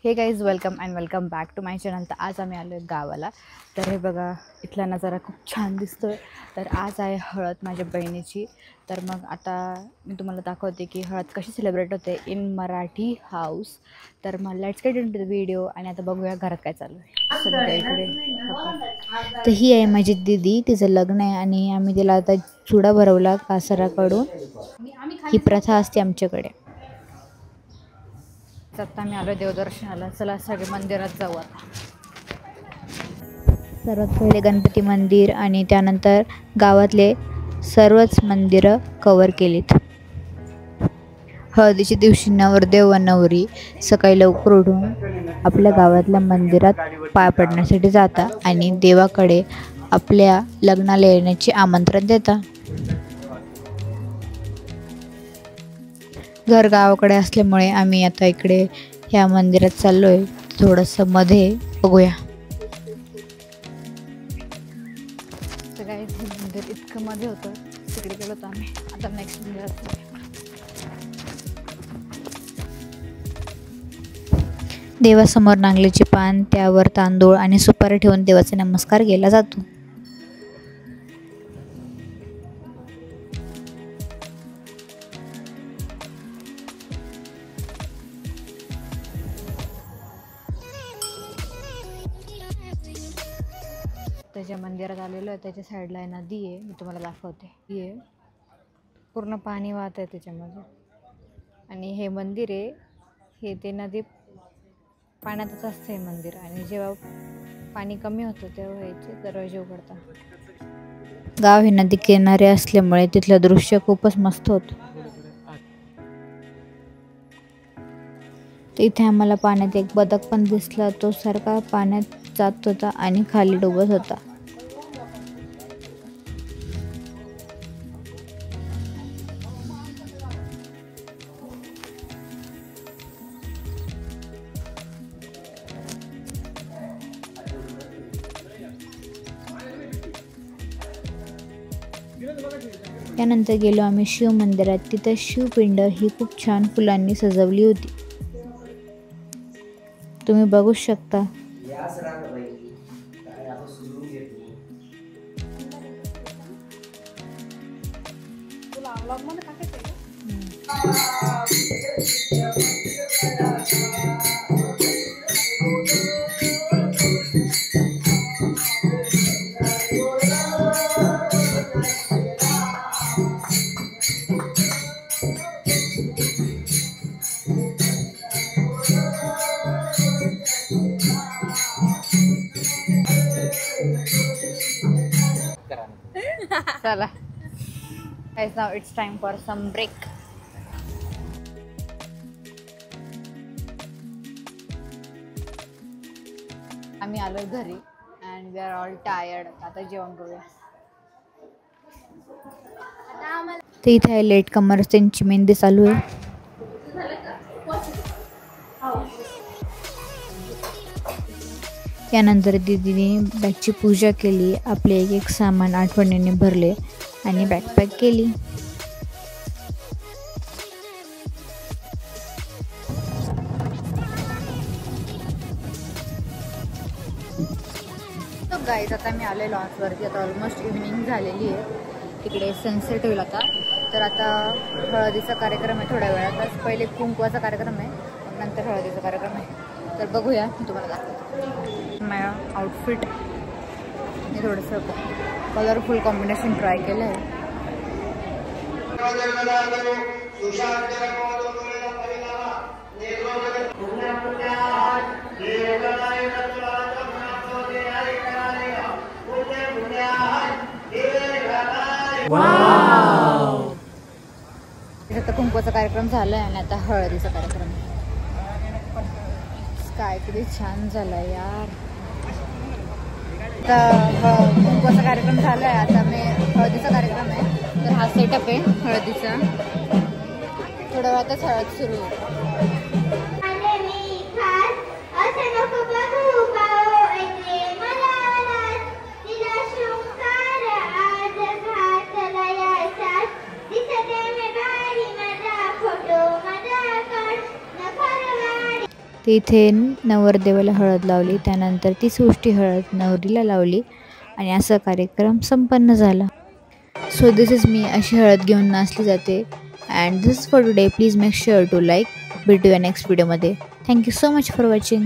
हे guys welcome and welcome back to my channel. तर आज आम्ही आलो आहे गावाला. तर हे बघा इथला नजारा खूप छान दिसतो आहे. तर आज आहे हळद माझ्या बहिणीची. तर मग आता मी तुम्हाला दाखवते की हळद कशी सेलिब्रेट होते इन मराठी हाऊस. तर मग let's get into the video आणि आता बघूया घरात काय चालू आहे सध्या इकडे. तर ही आहे माझी दीदी, तिचं लग्न आहे आणि आम्ही तिला आता चुडा भरवला कासराकडून. ही प्रथा असते आमच्याकडे. आता आम्ही आलो देवदर्शनाला. चला सगळे मंदिरात जाऊ आता. सर्वात पहिले गणपती मंदिर आणि त्यानंतर गावातले सर्वच मंदिरं कवर केलीत. हळदीच्या दिवशी नवरदेव व नवरी सकाळी लवकर उठून आपल्या गावातल्या मंदिरात पाय पडण्यासाठी जातात आणि देवाकडे आपल्या लग्नाला येण्याचे आमंत्रण देतात. घर गावाकडे असल्यामुळे आम्ही आता इकडे ह्या मंदिरात चाललोय. थोडंसं मध्ये बघूया. तर काय हे मंदिर इतकं मध्ये होतं, तिकडे गेलो होतो आम्ही. आता नेक्स्ट मंदिरात देवासमोर नांगलीचे पान, त्यावर तांदूळ आणि सुपारी ठेवून देवाचा नमस्कार केला जातो. त्याच्या मंदिरात आलेलो आहे. त्याच्या साईडला आहे नदी आहे, मी तुम्हाला दाखवते. ही आहे पूर्ण पाणी वाहत आहे त्याच्यामध्ये. आणि हे मंदिर आहे, हे ते नदी पाण्यातच असतं हे मंदिर. आणि जेव्हा पाणी कमी होतं तेव्हा याचे दरवाजे उघडतात. गाव हे नदी किनारे असल्यामुळे तिथलं दृश्य खूपच मस्त होतं. इथे आम्हाला पाण्यात एक बदक पण दिसला. तो सारखा पाण्यात जात होता आणि खाली डुबत होता. त्यानंतर गेलो आम्ही शिव मंदिरात. तिथं शिवपिंड ही खूप छान फुलांनी सजवली होती, तुम्ही बघू शकता. चला guys, now it's time for some break. आम्ही आलो घरी and we are all tired. आता जेवण करूया. ते इथे आहे लेट कमर, त्यांची मेहंदी चालू आहे. त्यानंतर दीदीने बॅगची पूजा केली. आपले एक एक सामान आठवणीने भरले आणि बॅकपॅक केली. तर गाईज आता मी आले लॉन्सवरती. आता ऑलमोस्ट इव्हिनिंग झालेली आहे. तिकडे सनसेट होईल आता. तर आता हळदीचा कार्यक्रम आहे थोड्या वेळातच. पहिले कुंकवाचा कार्यक्रम आहे, नंतर हळदीचा कार्यक्रम आहे. तर बघूया, मी तुम्हाला दाखवते माझ्या आउटफिट. मी थोडंसं कलरफुल कॉम्बिनेशन ट्राय केलं आहे. आता कुंकवाचा कार्यक्रम झाला आहे आणि आता हळदीचा कार्यक्रम आहे. काय किती छान झालं यार. आता कुंकवाचा कार्यक्रम झाला आहे, आता मी हळदीचा कार्यक्रम आहे. तर हा सेटअप आहे हळदीचा. थोड्या वेळातच हळद सुरू होईल. ते इथे नवरदेवाला हळद लावली, त्यानंतर ती उष्टी हळद नवरीला लावली आणि असा कार्यक्रम संपन्न झाला. सो दिस इज मी, अशी हळद घेऊन नाचली जाते. And this for today. Please make sure to like. भेटूया नेक्स्ट व्हिडिओमध्ये. Thank you so much for watching.